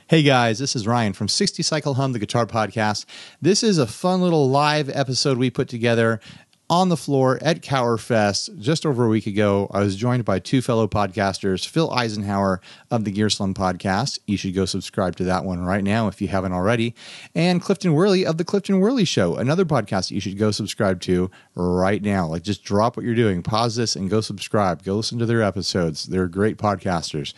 Hey guys, this is Ryan from 60 Cycle Hum, the Guitar Podcast. This is a fun little live episode we put together on the floor at Kauerfest just over a week ago. I was joined by two fellow podcasters, Phil Eisenhower of the Gear Slum Podcast. You should go subscribe to that one right now if you haven't already. And Clifton Worley of the Clifton Worley Show, another podcast that you should go subscribe to right now. Like, just drop what you're doing, pause this, and go subscribe. Go listen to their episodes. They're great podcasters.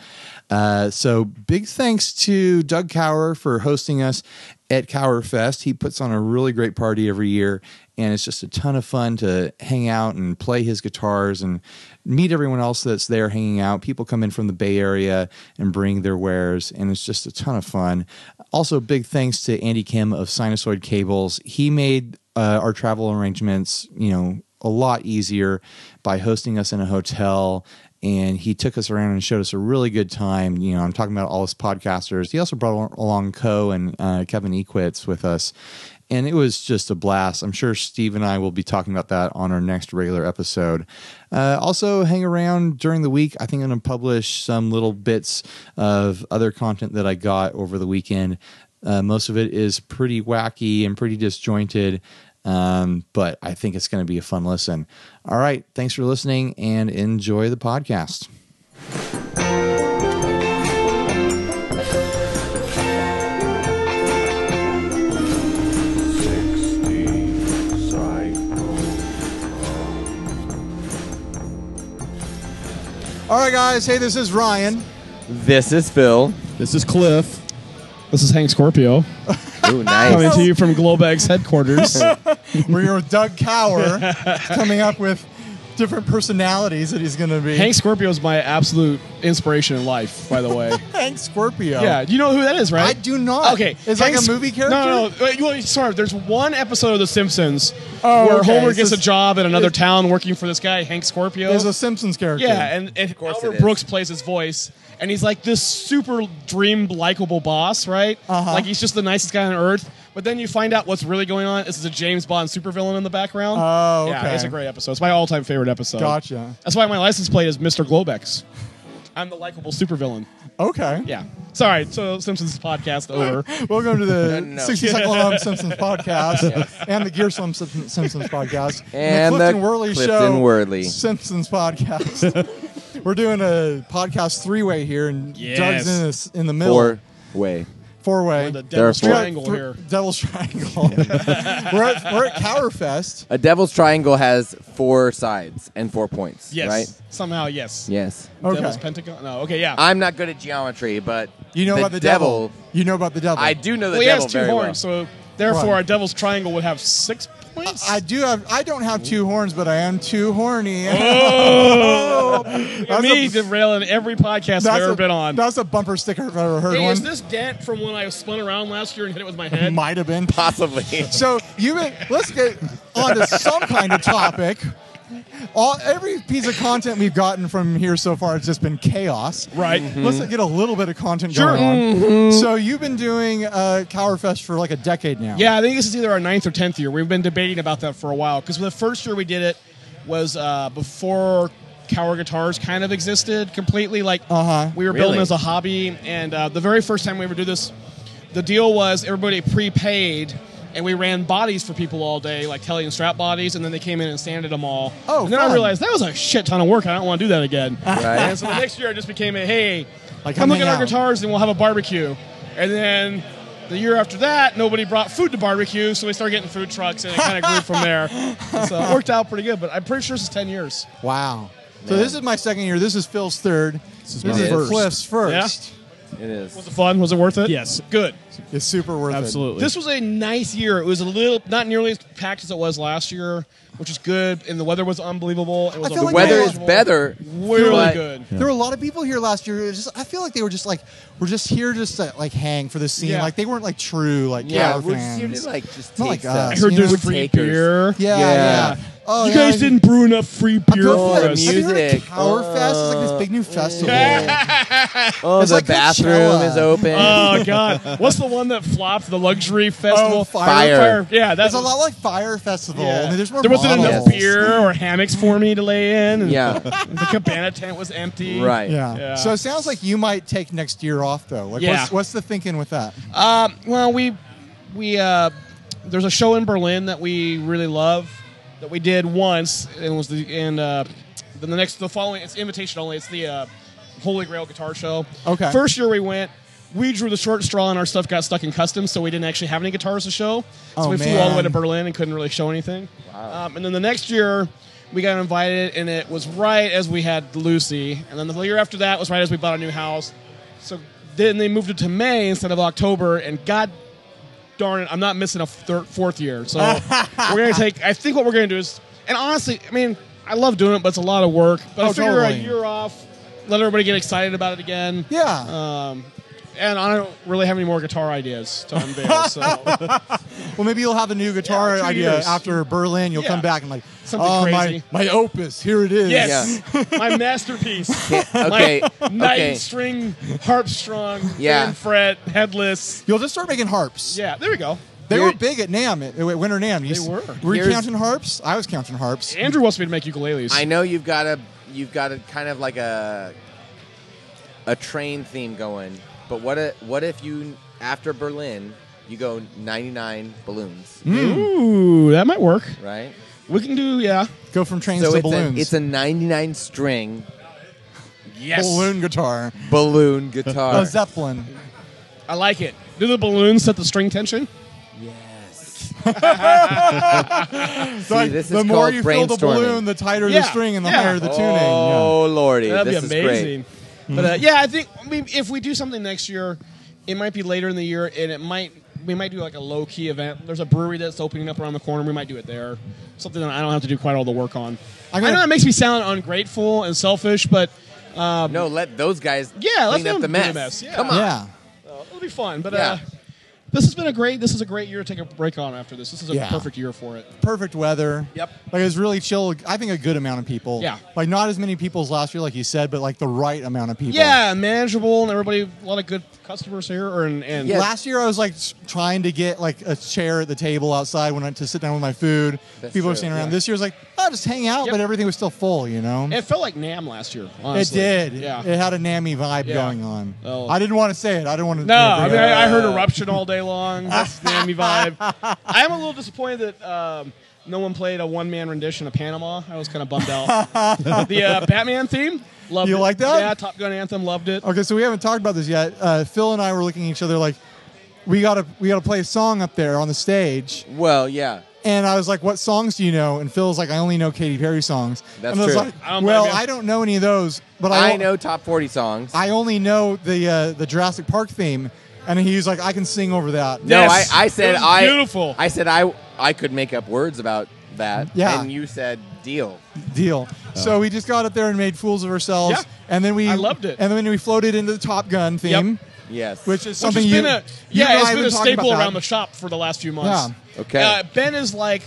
So big thanks to Doug Kauer for hosting us at Kauerfest. He puts on a really great party every year, and it's just a ton of fun to hang out and play his guitars and meet everyone else that's there hanging out. People come in from the Bay Area and bring their wares, and it's just a ton of fun. Also, big thanks to Andy Kim of Sinusoid Cables. He made our travel arrangements, a lot easier by hosting us in a hotel. And he took us around and showed us a really good time. I'm talking about all his podcasters. He also brought along Co and Kevin Equitz with us. And it was just a blast. I'm sure Steve and I will be talking about that on our next regular episode. Also, hang around during the week. I think I'm going to publish some little bits of other content that I got over the weekend. Most of it is pretty wacky and pretty disjointed. But I think it's going to be a fun listen. All right. Thanks for listening and enjoy the podcast. All right, guys. Hey, this is Ryan. This is Phil. This is Cliff. This is Hank Scorpio. Ooh, nice. Coming to you from Globex headquarters. We're here with Doug Kauer, coming up with different personalities that he's going to be. Hank Scorpio is my absolute inspiration in life, by the way. Hank Scorpio. Yeah, you know who that is, right? I do not. Okay. It's like a movie character? No. Well, sorry, there's one episode of The Simpsons where Homer gets a job in another town working for this guy, Hank Scorpio. There's a Simpsons character. Yeah, and Albert Brooks plays his voice. And he's like this super dream likable boss, right? Uh-huh. Like he's just the nicest guy on earth. But then you find out what's really going on. This is a James Bond supervillain in the background. Oh, okay. Yeah, it's a great episode. It's my all-time favorite episode. Gotcha. That's why my license plate is Mr. Globex. I'm the likable supervillain. Okay. Yeah. Sorry. So Simpsons podcast over. Welcome to the 60 Cycle Hum Simpsons podcast and the Gear Slum Simpsons podcast And the Clifton Worley Clifton Show Worley Simpsons podcast. We're doing a podcast three-way here, and Doug's in the middle. Four-way. The Devil's Triangle here. Devil's Triangle. we're at Kauerfest. A Devil's Triangle has 4 sides and 4 points, Yes. right? Somehow, yes. Yes. Okay. Devil's Pentagon? No. Okay, yeah. I'm not good at geometry, but You know about the devil. You know about the devil. I do know the Well, he devil has 2 very horns, well. so therefore Right. a Devil's Triangle would have 6 points. I don't have 2 horns, but I am too horny. Oh! That's Me a- derailing every podcast I've ever been on. That's a bumper sticker if I've ever heard Hey, one. is this dent from when I spun around last year and hit it with my head? Might have been. Possibly. So let's get on to some kind of topic. Every piece of content we've gotten from here so far has just been chaos. Right. Let's get a little bit of content Sure. going on. So you've been doing Kauerfest for like a decade now. Yeah, I think this is either our 9th or 10th year. We've been debating about that for a while because the first year we did it was before Kauer guitars kind of existed completely. Like we were building Really? as a hobby, and the very first time we ever do this, the deal was everybody prepaid. And we ran bodies for people all day, like Kelly and Strap bodies, and then they came in and sanded them all. Oh, and then fun. I realized that was a shit ton of work. I don't want to do that again. Right. And so the next year, it just became hey, Like, come look hang at our out. guitars, and we'll have a barbecue. And then the year after that, nobody brought food to barbecue, so we started getting food trucks, and it kind of grew from there. So it worked out pretty good, but I'm pretty sure this is 10 years. Wow. So this is my second year. This is Phil's third. This my is first. Cliff's first. It is. Was it fun? Was it worth it? Yes. Good. It's super worth Absolutely. This was a nice year. It was a little, not nearly as packed as it was last year, which is good, and the weather was unbelievable. It was I feel The like weather they- is better. Really but- good. There were a lot of people here last year. It was just, I feel like they were just like, we're just here just to like hang for the scene. Yeah. Like they weren't like true like Yeah, Kauer we're fans. just like just Not take like us. I heard You there's know, free takers. beer. Yeah, Yeah. yeah. Oh, you yeah, guys didn't brew enough free beer Oh, for the us. music. Have you heard of Kauerfest? It's like this big new festival. Oh, It's the like bathroom Coachella. is open. Oh God! What's the one that flopped? The luxury festival. Oh, Fire. Yeah, that's It's a lot like Fire Festival. Yeah. Only there's more there wasn't enough bottles. beer or hammocks for me to lay in. And Yeah. the cabana tent was empty. Right. Yeah. Yeah. So it sounds like you might take next year off though. Like, Yeah. what's the thinking with that? Well, we there's a show in Berlin that we really love that we did once, and it was then the following it's invitation only. It's the Holy Grail Guitar Show. Okay. First year we went. We drew the short straw and our stuff got stuck in customs, so we didn't actually have any guitars to show. So Oh, we flew all the way man. to Berlin and couldn't really show anything. Wow. And then the next year, we got invited, and it was right as we had Lucy. And then the year after that was right as we bought a new house. So then they moved it to May instead of October, and God darn it, I'm not missing a fourth year. So we're going to take, I think what we're going to do is, and honestly, I mean, I love doing it, but it's a lot of work. But I figure totally. a year off, let everybody get excited about it again. Yeah. And I don't really have any more guitar ideas to unveil. So Well, maybe you'll have a new guitar 2 idea years. after Berlin. You'll Yeah. come back and like, Something crazy. my opus, here it is. yes, my masterpiece. Okay. My nine Okay. string harp strung, Yeah. thin fret, headless. You'll just start making harps. Yeah, there we go. They Here- were big at NAMM, at Winter NAMM. They were. Were you Here's- counting harps? I was counting harps. Andrew wants me to make ukuleles. I know you've got a kind of like a train theme going, but what if you after Berlin you go 99 balloons, Ooh, that might work. right? We can do, yeah. Go from trains So to it's balloons. it's a 99 string Yes. balloon guitar. balloon guitar. A Zeppelin. I like it. Do the balloons set the string tension? Yes. So like, this is the more called you fill the brainstorming. balloon, the tighter the Yeah, string and the yeah. higher the tuning. Oh lordy, That'd this be is amazing. great. But yeah, I think if we do something next year, it might be later in the year, and we might do like a low key event. There's a brewery that's opening up around the corner. We might do it there. Something that I don't have to do quite all the work on. I know that makes me sound ungrateful and selfish, but No, let those guys yeah, let's clean up do the the mess. mess. Yeah. Come on. Yeah. It'll be fun. But Yeah. this is a great year to take a break on after this. This is a Yeah. perfect year for it. Perfect weather. Yep. Like it was really chill. I think a good amount of people. Yeah. Like not as many people as last year, like you said, but like the right amount of people. Yeah, manageable, and everybody, a lot of good customers here. And Yeah. Last year I was like trying to get like a chair at the table outside when I to sit down with my food. That's People were true, standing around. yeah. This year was like, oh, just hang out, Yep. but everything was still full, you know? it felt like NAMM last year, honestly. It did. Yeah. It had a NAMI vibe Yeah. going on. Oh. I didn't want to say it. I didn't want to. No, I mean, I heard Eruption all day long. That's the Miami vibe. I am a little disappointed that no one played a one-man rendition of Panama. I was kind of bummed out. The Batman theme, loved You it. like that? Yeah, Top Gun anthem, loved it. Okay, so we haven't talked about this yet. Phil and I were looking at each other like, we gotta play a song up there on the stage. Well, yeah. And I was like, what songs do you know? And Phil's like, I only know Katy Perry songs. That's and I was true. like, I don't well, blame you. I don't know any of those, but I know top 40 songs. I only know the Jurassic Park theme. And he's like, I can sing over that. No, Yes. I said It was beautiful. I said I could make up words about that. Yeah. And you said deal. Deal. So we just got up there and made fools of ourselves. Yeah. And then I loved it. And then we floated into the Top Gun theme, Yes. which is Which something has you. been a, you and I it's have been a talking staple about around that. the shop for the last few months. Yeah. Okay. Ben is like,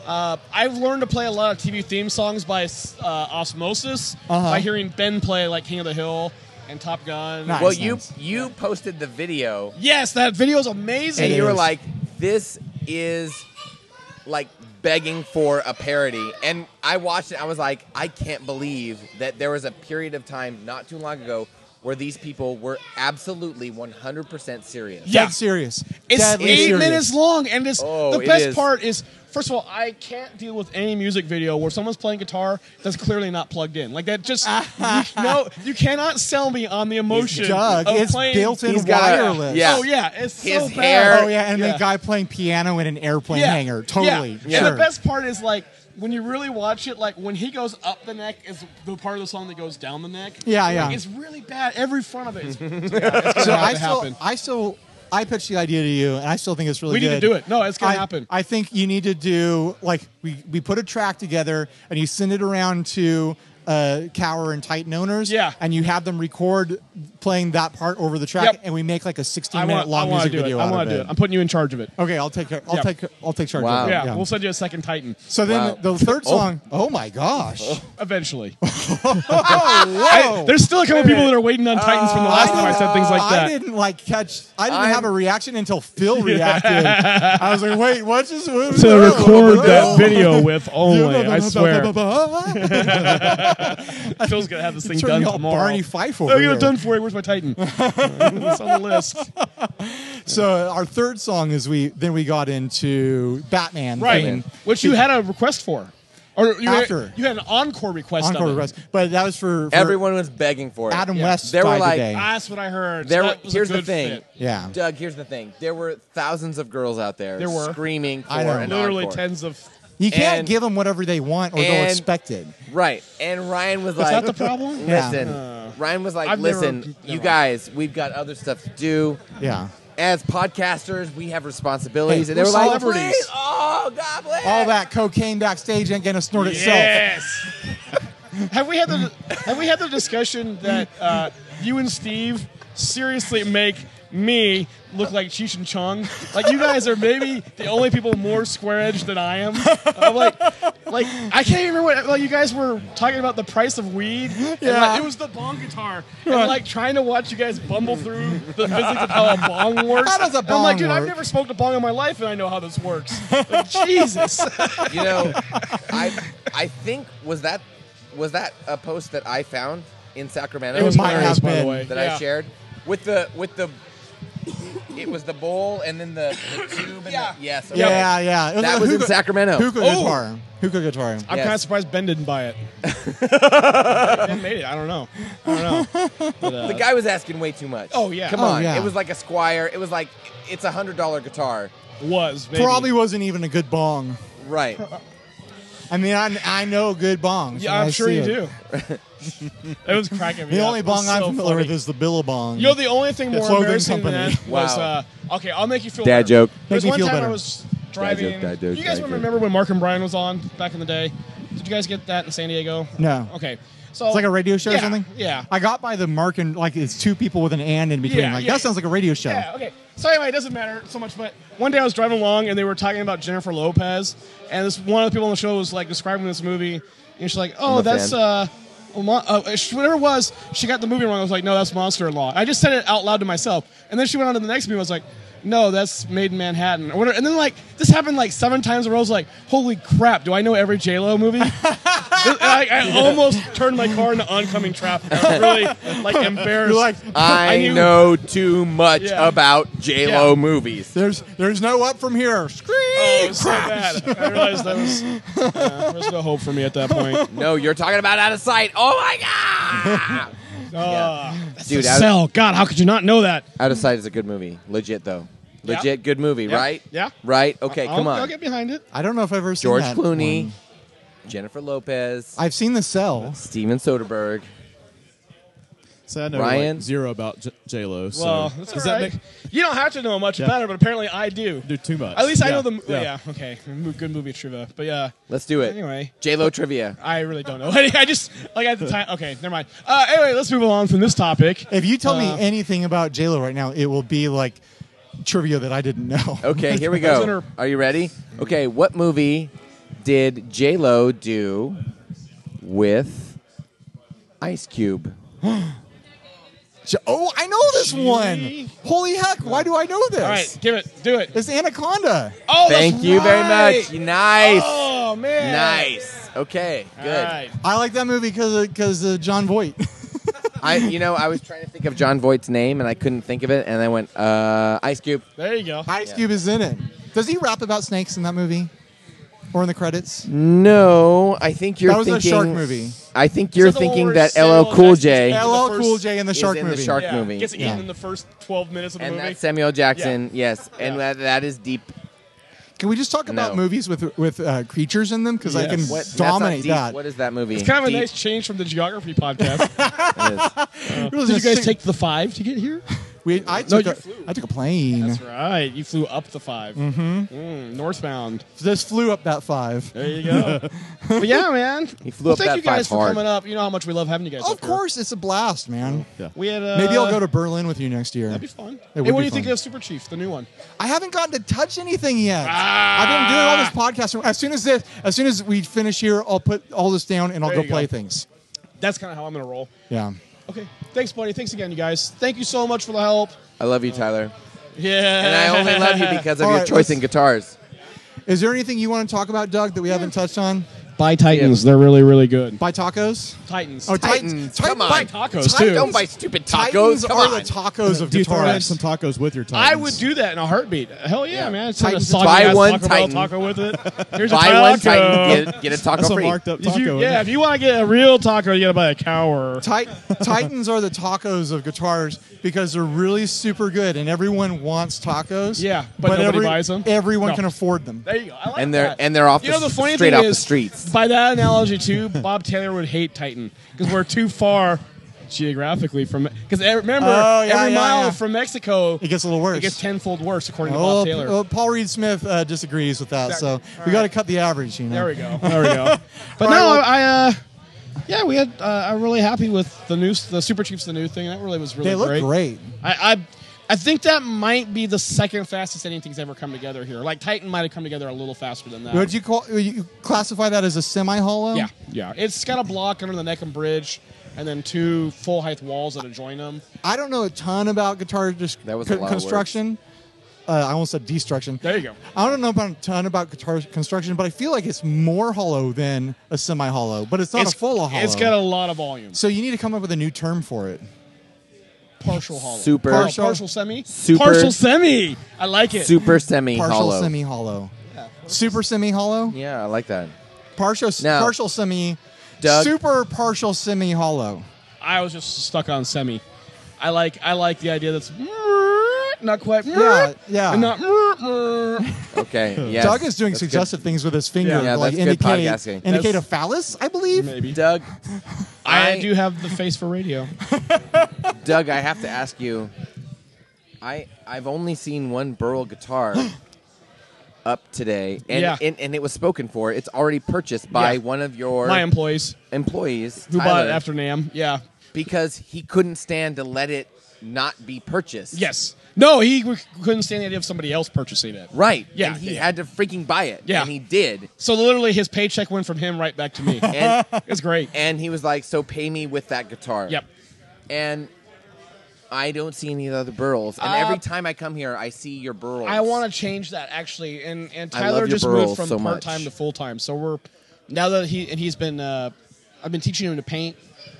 I've learned to play a lot of TV theme songs by osmosis by hearing Ben play like King of the Hill and Top Gun. Nice. well, Nice. you posted the video Yes, that video is amazing. and you were is. like, this is like begging for a parody. And I watched it. I was like, I can't believe that there was a period of time not too long ago where these people were absolutely 100% serious. Yeah. Dead serious. It's Deadly 8 serious. minutes long, and Oh, the it best is. part is, first of all, I can't deal with any music video where someone's playing guitar that's clearly not plugged in. Like that, just you cannot sell me on the emotion Doug, of it's playing. built-in He's got a- wireless. yeah. Oh yeah, it's His so hair- bad. Oh yeah, and Yeah. the guy playing piano in an airplane Yeah. hangar. Totally. Yeah. Sure. And the best part is like when you really watch it, like when he goes up the neck is the part of the song that goes down the neck. Yeah, Like, yeah. it's really bad. Every front of it is. It's So gonna happen. I pitched the idea to you, and I still think it's really We need good. to do it. No, it's gonna happen. I think you need to do like we put a track together, and you send it around to Cower and Titan owners. Yeah. And you have them record playing that part over the track, Yep. and we make like a 16-minute long I music do video it. I out want of to do it. it. I'm putting you in charge of it. Okay, I'll take care. I'll take charge Wow. of it. Yeah, we'll send you a second Titan So then Wow. the third song. Oh my gosh! eventually. Whoa! There's still a couple people that are waiting on Titans from the last time I said things like that. I didn't have a reaction until Phil reacted. I was like, wait, what's this? To record that video with only, I swear. Phil's gonna have this thing done tomorrow. Barney Fife over Oh, you here. got it done for you. Where's my Titan? It's on the list. So our third song is we got into Batman. Right, theme. which you had a request for. Or you After. had an encore request. Encore of it. request, but that was for Everyone was begging for it. Adam Yeah. West. There were died like- today. That's what I heard. There So were, that was a here's the good thing. fit. Yeah. Doug, here's the thing. There were thousands of girls out there There were. screaming for I know. an Literally encore. tens of. You can't And- give them whatever they want, or they'll and- expect it. Right. And Ryan was Is like, that the problem? listen. Ryan was like, I've never- listen, you never. guys, we've got other stuff to do. Yeah. As podcasters, we have responsibilities. Hey, and they were we're like, celebrities. please, oh, God bless. All that cocaine backstage ain't gonna snort itself. Yes. Have we had the discussion that you and Steve seriously make me look like Cheech and Chong? Like, you guys are maybe the only people more square-edged than I am. I'm like I can't even remember what, like, you guys were talking about the price of weed. And, Yeah. like, it was the bong guitar. And like trying to watch you guys bumble through the physics of how a bong works. How does a And I'm like, bong dude, I've work? never smoked a bong in my life, and I know how this works. Like, Jesus. You know, I think, was that a post that I found in Sacramento? It was might hilarious, have by the been. way. that Yeah. I shared with the it was the bowl and then the tube and Yeah. the, yes, okay. Yeah. It That a was in hookah- Sacramento. Hookah Oh. guitar. Hookah guitar. I'm Yes. kind of surprised Ben didn't buy it. Ben made it. I don't know. But, The guy was asking way too much. Oh, yeah. Come Oh, on. yeah. It was like a Squire. It was like, it's $100 guitar. was maybe. Probably wasn't even a good bong. Right. I mean, I know good bongs. Yeah, when I I'm sure see you it. do. It was cracking me The up. only It was bong I'm so familiar funny. with is the Billabong. You know, the only thing The more clothing embarrassing than company. that was, Wow. okay, I'll make you feel Dad better. joke. There's Make me one feel time better. I was driving. Dad joke, you guys dad joke. remember when Mark and Brian was on back in the day? Did you guys get that in San Diego? No. Okay. So It's like a radio show yeah, or something? Yeah. I got by the mark and like it's two people with an and in between. Yeah, like yeah. that sounds like a radio show. Yeah, okay. So anyway, it doesn't matter so much, but one day I was driving along and they were talking about Jennifer Lopez, and this one of the people on the show was like describing this movie, and she's like, "Oh, I'm a that's fan. whatever it was." She got the movie wrong. I was like, "No, that's Monster-in-Law." I just said it out loud to myself, and then she went on to the next movie. I was like, "No, that's Made in Manhattan," or whatever. And then like this happened like 7 times in a row. I was like, "Holy crap! Do I know every J-Lo movie?" I almost turned my car into oncoming traffic. I was really like embarrassed. You're like, I knew- know too much Yeah. about J-Lo Yeah. movies. there's no up from here. Scream! Oh, it was so bad. I realized there was no hope for me at that point. No, you're talking about Out of Sight. Oh, my God. Dude, Cell. God, how could you not know that? Out of Sight is a good movie. Legit, though. Legit good movie, Yeah. right? Yeah. Right? Okay, come I'll on. get behind it. I don't know if I've ever seen George that Clooney, one. Jennifer Lopez, I've seen The Cell. Steven Soderbergh. So I know Ryan? like zero about J-Lo. So Well, that's does all that right. make You don't have to know much about it, but apparently I do. do too much? At least I Yeah. know the. Yeah. Okay. Good movie trivia, but yeah. Let's do it. Anyway, J-Lo trivia. I really don't know. I just like at the time. Okay, never mind. Anyway, let's move on from this topic. If you tell me anything about J-Lo right now, it will be like trivia that I didn't know. Okay, here we Those in go. her- Are you ready? Okay, what movie did J-Lo do with Ice Cube? Oh, I know this one. Holy heck, why do I know this? All right, give it. Do it. It's Anaconda. Oh, Thank that's you very right. much. Nice. Oh man. Nice. Okay, good. All right. I like that movie because of John Voight. I was trying to think of John Voight's name and I couldn't think of it, and I went Ice Cube. There you go. Ice Cube is in it. Does he rap about snakes in that movie? Or in the credits? No, I think you're That was a thinking shark movie. I think you're Is that the one thinking where that Samuel LL Cool Jackson J gets- LL the Cool first- J in the is shark in the movie. shark Yeah, movie. gets eaten Yeah. in the first 12 minutes of the and movie. that's Samuel Jackson. Yes, and Yeah. that is deep. Can we just talk about No. movies with creatures in them? Because I Yes. can What- That's not dominate deep. that. What is that movie? It's kind of a Deep. nice change from the geography podcast. It is. Did you guys take the 5 to get here? I No, took you a, flew. I took a plane. That's right. You flew up the 5. Northbound. Just flew up that 5. There you go. But yeah, man. He flew up thank that you guys 5 for hard. coming up. You know how much we love having you guys. Of up here. course, it's a blast, man. Yeah. We had Maybe I'll go to Berlin with you next year. That'd be fun. It Hey, would what do be you think fun. of Super Chief, the new one? I haven't gotten to touch anything yet. I've been doing all this podcasting. As soon as we finish here, I'll put all this down and I'll There go you go. play things. That's kind of how I'm gonna roll. Yeah. Okay. Thanks, buddy. Thanks again, you guys. Thank you so much for the help. I love you, Tyler. Yeah. And I only love you because of All your right, choice let's- in guitars. Is there anything you want to talk about, Doug, that we haven't touched on? Buy Titans. They're really, really good. Buy tacos? Titans. Oh, Titans, come on. Buy tacos, too. Don't buy stupid tacos. Titans Come are on. the tacos of Do you throw in guitars. some tacos with your Titans? I would do that in a heartbeat. Hell yeah, man. Send a Titans- soggy Buy ass one Taco Bell Titan. taco with it. Here's a Buy one taco. Titan, get a taco That's a free. marked up If taco. you, isn't it? if you want to get a real taco, you gotta buy a cow or. Titans are the tacos of guitars because they're really super good and everyone wants tacos. Yeah, but nobody buys them? Everyone No. can afford them. There you go. I like And that. they're off You know, the funny straight thing off is, the streets. By that analogy, too, Bob Taylor would hate Titan because we're too far geographically from. Because remember, Oh, yeah, every yeah, mile yeah. from Mexico, It gets a little worse. it gets tenfold worse according to Oh, Bob Taylor. Paul Reed Smith disagrees with that, so Exactly. we got to cut the average. You know. There we go. There we go. But All no, right, yeah, we had. I'm really happy with the Super Chiefs, the new thing. That really was really They look great. I think that might be the second fastest anything's ever come together here. Like Titan might have come together a little faster than that. Would you classify that as a semi-hollow? Yeah. It's got a block under the neck and bridge, and then 2 full height walls that adjoin them. I don't know a ton about guitar That was a lot of construction. I almost said destruction. There you go. I don't know a ton about guitar construction, but I feel like it's more hollow than a semi-hollow. But it's not a full hollow. It's got a lot of volume. So you need to come up with a new term for it. Partial hollow. Super. Oh, Partial. partial semi. Super. Partial semi. I like it. Super semi Partial hollow. semi-hollow. Super semi-hollow. Yeah, I like that. Partial semi. Doug? Super partial semi-hollow. I was just stuck on semi. I like the idea that's not quite. Yeah. And not. Okay. Yes. Doug is doing That's good. suggestive things with his finger, Yeah, like that's good podcasting. indicate a phallus, I believe. Maybe. Doug, I do have the face for radio. Doug, I have to ask you. I've only seen one Burl guitar up today, and, Yeah. and it was spoken for. It's already purchased by Yeah. one of your My employees employees who bought Tyler, it after NAMM. Yeah. because he couldn't stand to let it not be purchased. Yes. No, he couldn't stand the idea of somebody else purchasing it. Right. Yeah, And he yeah. had to freaking buy it. Yeah. And he did. So literally, his paycheck went from him right back to me. And It's great. and he was like, "So pay me with that guitar." Yep. And I don't see any other Burls. And every time I come here, I see your Burls. I want to change that actually, and I Tyler love your just Burls moved from so part time much. to full time. So we're now that he's been I've been teaching him to paint,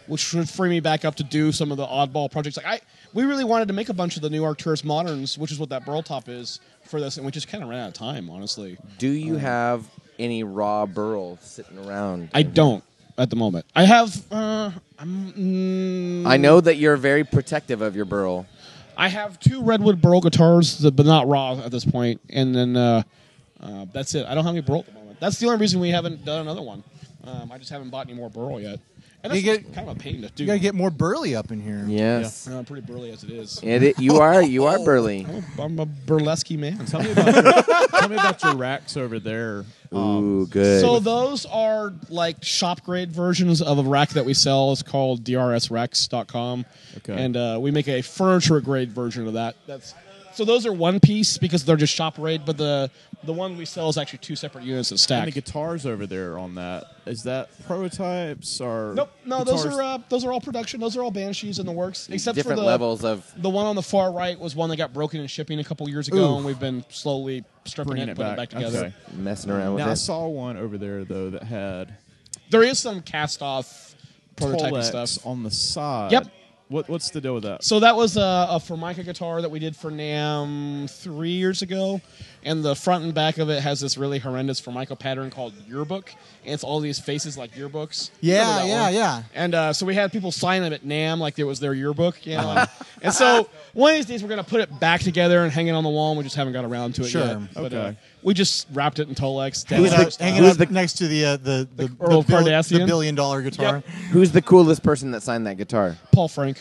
which should free me back up to do some of the oddball projects. Like we really wanted to make a bunch of the new Arcturus Moderns, which is what that Burl top is for this, and we just kind of ran out of time, honestly. Do you have any raw Burls sitting around? I don't at the moment. I have. I know that you're very protective of your Burl. I have 2 Redwood Burl guitars, but not raw at this point, and then that's it. I don't have any Burl at the moment. That's the only reason we haven't done another one. I just haven't bought any more Burl yet. And that's You get- kind of a pain to do. You got to get more burly up in here. Yes. I'm pretty burly as it is. You are burly. I'm a burlesque man. Tell me about your racks over there. Ooh, good. So those are like shop grade versions of a rack that we sell. It's called drsrex.com. Okay. And we make a furniture grade version of that. So those are one piece because they're just shop grade, but the one we sell is actually 2 separate units that And stack. the guitars over there on that, is that prototypes or Nope, no, guitars? those are all production. Those are all Banshees in the works, except different for levels of. the one on the far right was one that got broken in shipping a couple years ago, and we've been slowly stripping Bringing it, it putting it back. back together. Okay. Messing around with Now, I it. saw one over there, though, that had There is some cast off prototyping Tolex stuff. on the side. Yep. What's the deal with that? So that was a Formica guitar that we did for NAMM 3 years ago, and the front and back of it has this really horrendous Formica pattern called Yearbook, and it's all these faces like yearbooks. Remember that one? Yeah. And so we had people sign them at NAMM like it was their yearbook, you know. And so one of these days we're going to put it back together and hang it on the wall, and we just haven't got around to it Sure. yet. But, Okay. we just wrapped it in Tolex. Hanging up next to the Earl Cardassian? $1 billion guitar. Yep. Who's the coolest person that signed that guitar? Paul Frank.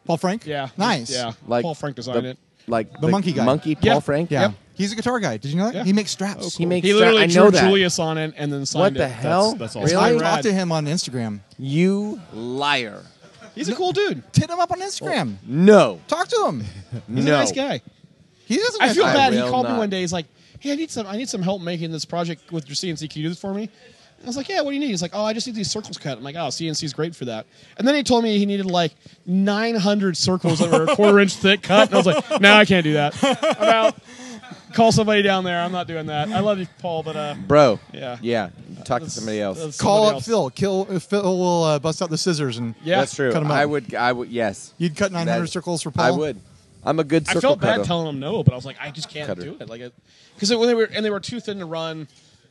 Paul Frank? Yeah. Nice. Yeah. Like Paul Frank designed it. Like The monkey guy. Monkey Paul Yeah. Frank. Yeah. Yep. He's a guitar guy. Did you know that? Yeah. He makes straps. He makes. He literally I drew know that. Julius on it and then signed What it. the hell? That's Really? awesome. I Rad. talked to him on Instagram. You liar. He's a cool dude. Hit him up on Instagram. No. Talk to him. He's no. a nice guy. He is a I nice feel guy. bad. He will called me not. one day. He's like, "Hey, I need some help making this project with your CNC. Can you do this for me?" I was like, "Yeah, what do you need?" He's like, "Oh, I just need these circles cut." I'm like, "Oh, CNC's great for that." And then he told me he needed like 900 circles that were a quarter-inch thick cut. And I was like, "No, I can't do that. I'm out. Call somebody down there. I'm not doing that. I love you, Paul, but Bro. yeah. Yeah. Talk to somebody else. That's Call somebody up else. Phil. Phil will bust out the scissors and Yeah, That's true. Cut 'em up. I would. Yes. you'd cut 900 That- circles for Paul. I would. I'm a good I circle felt bad cutter. telling him no, but I was like, I just can't Cutter. do it. Like, because when they were too thin to run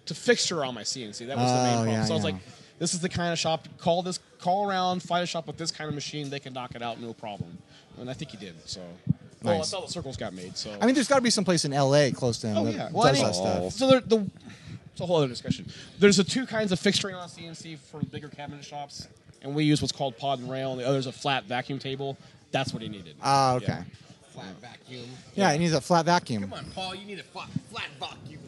to fixture on my CNC. That was the main problem. yeah, So I was yeah. like, this is the kind of shop. Call around, find a shop with this kind of machine. They can knock it out, no problem. And I think he did. So, well, Nice. that's how the circles got made. So, I mean, there's got to be some place in L.A. close to him oh that yeah, does that stuff. So it's a whole other discussion. There's the two kinds of fixturing on CNC for bigger cabinet shops, and we use what's called pod and rail, and the other's a flat vacuum table. That's what he needed. Ah, okay. Yeah. Flat vacuum. Yeah, he needs a flat vacuum. Come on, Paul. You need a flat vacuum.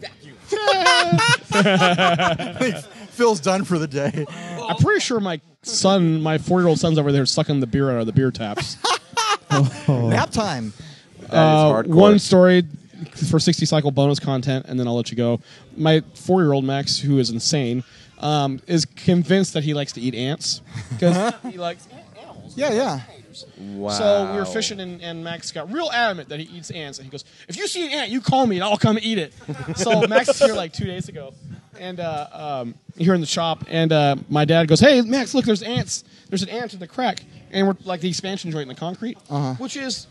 Phil's done for the day. I'm pretty sure my 4-year-old son's over there sucking the beer out of the beer taps. Nap time. That is hardcore. One story for 60 cycle bonus content, and then I'll let you go. My 4-year-old Max, who is insane, is convinced that he likes to eat ants because he likes animals. Yeah, yeah. Wow. So we were fishing, and Max got real adamant that he eats ants. And he goes, "If you see an ant, you call me, and I'll come eat it." So Max is here like 2 days ago, and here in the shop, and my dad goes, "Hey, Max, look, there's ants. There's an ant in the crack." And we're like the expansion joint in the concrete, which is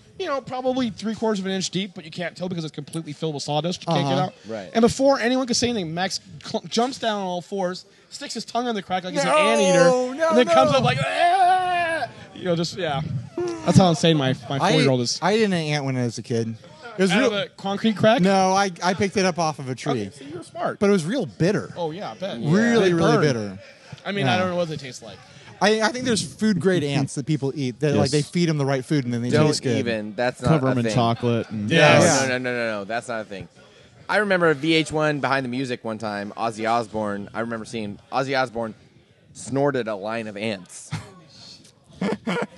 probably 3/4 of an inch deep, but you can't tell because it's completely filled with sawdust. You can't get out. Right. And before anyone could say anything, Max jumps down on all fours, sticks his tongue in the crack like he's an anteater, and then comes up like, "Ah!" That's how insane my 4-year-old is. I didn't ant when I was a kid. It was Out of real. a concrete crack? No, I picked it up off of a tree, Okay, so you're smart. but it was real bitter. Oh, yeah, I bet. Really, They really burn. bitter. I mean, Yeah. I don't know what they taste like. I think there's food grade ants that people eat that like Yes. they feed them the right food and then they Don't taste good. even. That's not Cover a them in thing. chocolate. And Yeah. No. That's not a thing. I remember VH1 Behind the Music one time. Ozzy Osbourne. I remember seeing Ozzy Osbourne snorted a line of ants,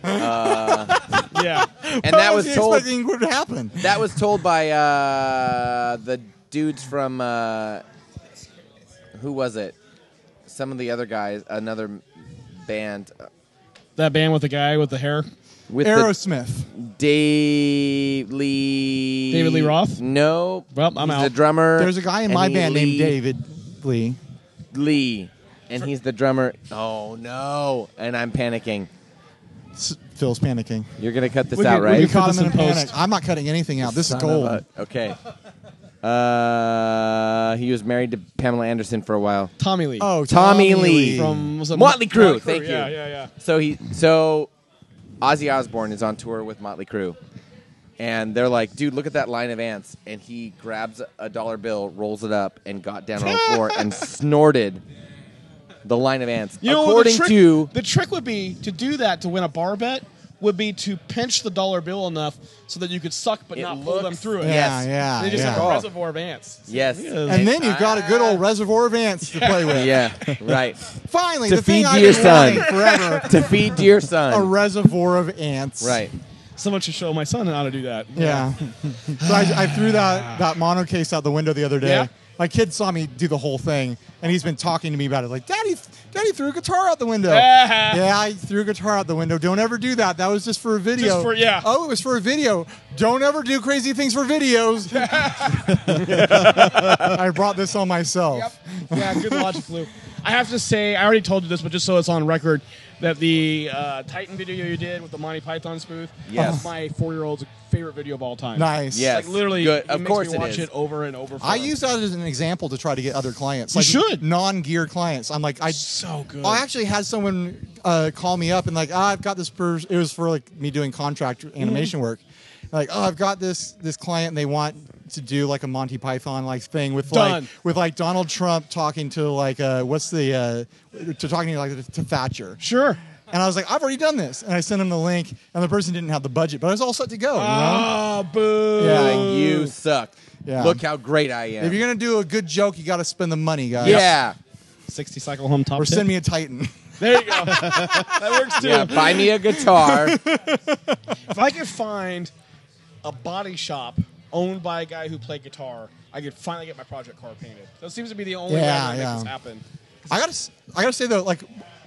Yeah. and that was told. expecting what would happen. That was told by the dudes from who was it? Some of the other guys. Another band That band with the guy with the hair. with Aerosmith. David Lee Roth? No. Well, I'm he's out. the drummer. There's a guy in and my he band named Lee- David Lee. Lee, and he's the drummer. Oh no! And I'm panicking. Phil's panicking. You're gonna cut this We out, could- we right? You could put caught this him in a in panic. post. I'm not cutting anything out. This is Son of gold. a- okay. He was married to Pamela Anderson for a while. Tommy Lee. Oh, Tommy Lee. From was it Motley Crue. Thank Yeah, you. yeah. So Ozzy Osbourne is on tour with Motley Crue, and they're like, "Dude, look at that line of ants!" And he grabs a dollar bill, rolls it up, and got down on the floor and snorted the line of ants. You know, According to the trick would be to do that to win a bar bet would be to pinch the dollar bill enough so that you could suck but It not pull them looks- through it. Yeah, Yes. yeah, They just yeah. have a reservoir of ants. yes, And then you've got a good old reservoir of ants to play with. yeah, right. Finally, To the thing feed I've your been son. wanting forever. To feed to your A son, reservoir of ants. right? Someone should show my son how to do that. Yeah. So I threw that mono case out the window the other day. Yeah. My kid saw me do the whole thing, and he's been talking to me about it. Like, Daddy threw a guitar out the window. Yeah, I threw a guitar out the window. Don't ever do that. That was just for a video. Just for- yeah. Oh, it was for a video. Don't ever do crazy things for videos. I brought this on myself. Yep. Yeah, good logic, Lou. I have to say, I already told you this, but just so it's on record, that the Titan video you did with the Monty Python spoof Yes. is my 4-year-old's favorite video of all time. Nice. Yes. Like literally, Good. it Of makes course me it watch is. it over and over. I for use that as an example to try to get other clients. You Like should. non-gear clients. I'm like, so good. I actually had someone call me up and like, I've got this person. It was for like me doing contract animation work. Like, I've got this client and they want to do like a Monty Python like thing with Done. like Donald Trump talking to like to Thatcher. Sure. And I was like, I've already done this. And I sent him the link, and the person didn't have the budget, but I was all set to go. Oh, boo. Yeah. You suck. Yeah. Look how great I am. If you're going to do a good joke, you got to spend the money, guys. Yeah. 60 cycle home top Or tip. send me a Titan. There you go. That works too. Yeah, buy me a guitar. If I could find a body shop owned by a guy who played guitar, I could finally get my project car painted. That seems to be the only way to make this happen. I gotta say though, like,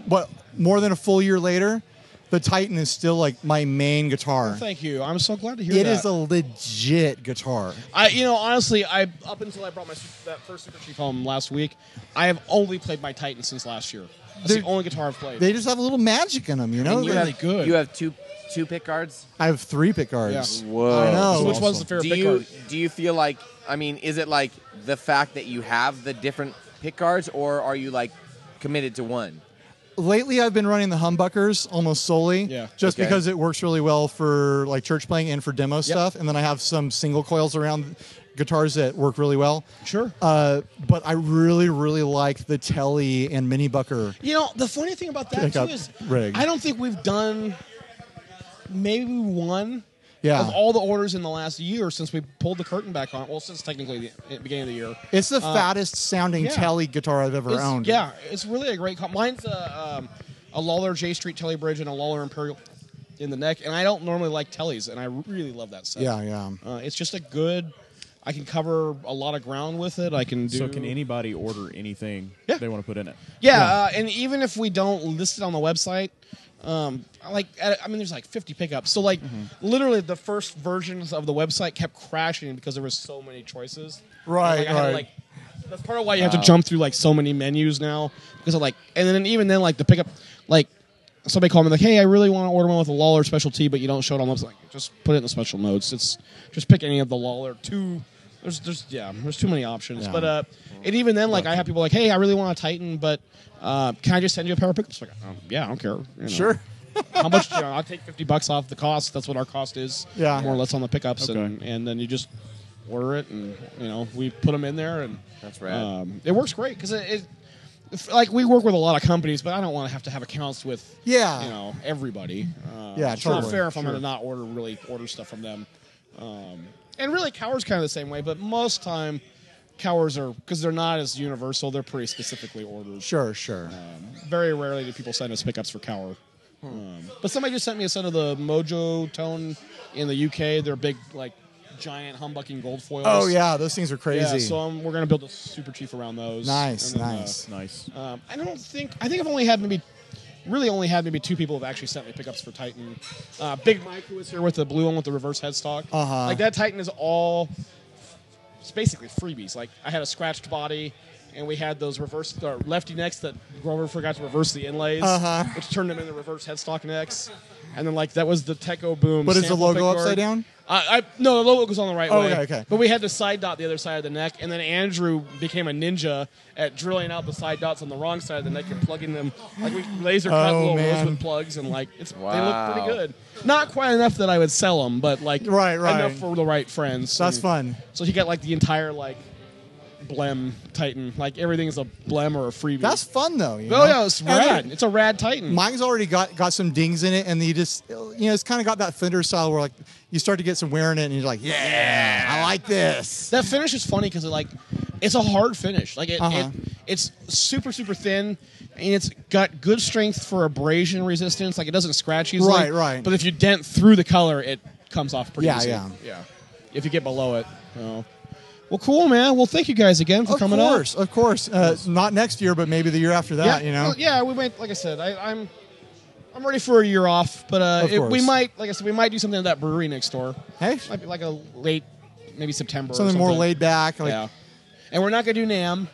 what, more than a full year later, the Titan is still like my main guitar. Well, thank you. I'm so glad to hear It that. is a legit guitar. Honestly, up until I brought that first Super Chief home last week, I have only played my Titan since last year. That's the only guitar I've played. They just have a little magic in them, you know. And Really good. You have two pick guards? I have 3 pick guards. Yeah. Whoa. I know. So which one's the favorite pick guard? Do you feel like, I mean, is it like the fact that you have the different pick guards, or are you like committed to one? Lately, I've been running the humbuckers almost solely, just Okay. because it works really well for like church playing and for demo stuff. And then I have some single coils around guitars that work really well. Sure. But I really, really like the Telly and Mini Bucker. You know, the funny thing about that Pickup too is rig. I don't think we've done maybe one Yeah. of all the orders in the last year since we pulled the curtain back on. Well, since technically the beginning of the year. It's the fattest sounding yeah. Telly guitar I've ever owned. Yeah, it's really a great mine's a Lawler J Street Telly bridge and a Lawler Imperial in the neck, and I don't normally like Tellys, and I really love that set. Yeah. It's just a good. I can cover a lot of ground with it. I can do. So can anybody order anything they want to put in it? Yeah, and even if we don't list it on the website, there's like 50 pickups. So literally the first versions of the website kept crashing because there was so many choices. Right, Had, that's part of why you have to jump through like so many menus now because of and then even then the pickup somebody called me like, hey, I really want to order one with a Lawler specialty, but you don't show it on the website. Just put it in the special notes. It's just pick any of the Lawler. There's too many options. Yeah. But and even then, I have people like, hey, I really want a Titan, but can I just send you a pair of pickups? Yeah, I don't care. You know. Sure. How much? I'll take $50 off the cost. That's what our cost is. Yeah. More or less on the pickups, Okay. and then you just order it, and we put them in there, and That's rad. it works great because we work with a lot of companies, but I don't want to have accounts with everybody. Yeah, it's not totally. fair if I'm going to not order stuff from them. And really, Cower's kind of the same way, but most time, Cowers are, because they're not as universal, they're pretty specifically ordered. Sure. Very rarely do people send us pickups for Cower. But somebody just sent me a set of the Mojo Tone in the UK. They're big, giant humbucking gold foils. Oh, yeah. Those things are crazy. Yeah, so we're going to build a Super Chief around those. Nice. And then, Nice. I think I've only had maybe 2 people have actually sent me pickups for Titan. Big Mike, who was here with the blue one with the reverse headstock. That Titan is it's basically freebies. I had a scratched body, and we had those lefty necks that Grover forgot to reverse the inlays, which turned them into reverse headstock necks. And then that was the Techo Boom. But is the sample logo pick upside guard. down? No, the logo goes on the right way. Okay. But we had to side dot the other side of the neck, and then Andrew became a ninja at drilling out the side dots on the wrong side of the neck and plugging them. We laser cut little rosewood plugs, and they look pretty good. Not quite enough that I would sell them, but Right. enough for the right friends. That's fun. So he got the entire Blem Titan. Everything is a Blem or a freebie. That's fun though. yeah, it's And rad. It's a rad Titan. Mine's already got some dings in it, and you just it's kind of got that fender style where you start to get some wear in it, and you're like, yeah, I like this. That finish is funny because it's a hard finish. It's super super thin, and it's got good strength for abrasion resistance. It doesn't scratch easily. Right. But if you dent through the color, it comes off pretty easy. Yeah. If you get below it. Well, cool, man. Well, thank you guys again for coming up. Of course. Not next year, but maybe the year after that. Well, we might. Like I said, I'm ready for a year off, but we might do something at that brewery next door. Hey, Might be a late, maybe September. something more laid back. Yeah. And we're not gonna do NAMM.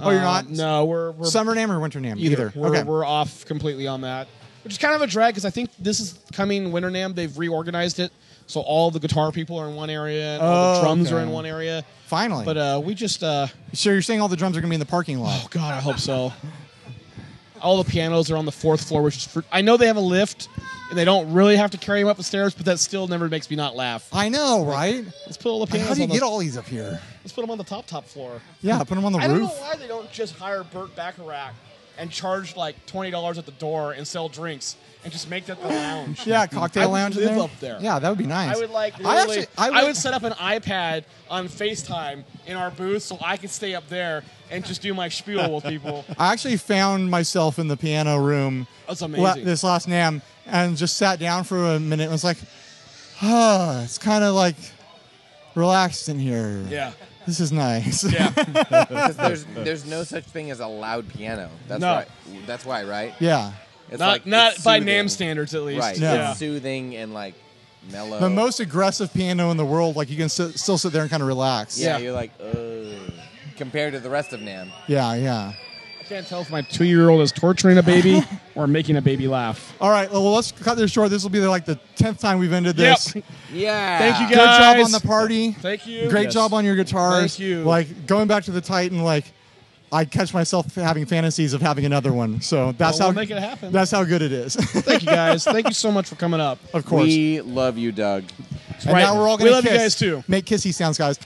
Oh, you're not? No, we're Summer NAMM or winter NAMM? either. Okay. We're off completely on that, which is kind of a drag because I think this is coming winter NAMM. They've reorganized it, so all the guitar people are in one area, and all the drums are in one area. Finally. But we just. So you're saying all the drums are going to be in the parking lot? Oh God, I hope so. All the pianos are on the 4th floor, which is I know they have a lift, and they don't really have to carry them up the stairs, but that still never makes me not laugh. I know, right? Let's put all the pianos. How do you on get all these up here? Let's put them on the top floor. Yeah, put them on the I don't roof. know why they don't just hire Burt Bacharach and charge like $20 at the door and sell drinks and just make that the lounge. Yeah, cocktail lounge in live there. up there. Yeah, that would be nice. I would like I literally, I would set up an iPad on FaceTime in our booth so I could stay up there and just do my spiel with people. I actually found myself in the piano room That's amazing. this last NAMM and just sat down for a minute and was like, it's kind of like relaxed in here. Yeah. This is nice. Yeah. 'Cause there's no such thing as a loud piano. That's No. right. That's why, right? Yeah. It's Not it's by soothing. NAMM standards, at least. Right. No. Yeah. It's soothing and like mellow. The most aggressive piano in the world, like you can still sit there and kind of relax. Yeah, Yeah. you're like, compared to the rest of NAMM. Yeah, yeah. I can't tell if my 2-year-old is torturing a baby or making a baby laugh. All right, well, let's cut this short. This will be like the 10th time we've ended this. Yep. Yeah. Thank you, Good job guys. on the party. Thank you. Great Yes. job on your guitars. Thank you. Like going back to the Titan, like I catch myself having fantasies of having another one. So that's Well, how we'll make it happen. That's how good it is. Thank you, guys. Thank you so much for coming up. Of course. We love you, Doug. And right. now we're all We going to love kiss. you guys, too. Make kissy sounds, guys.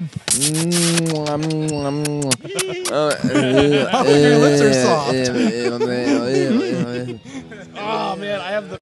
Oh, your lips are soft. Oh, man. I have the...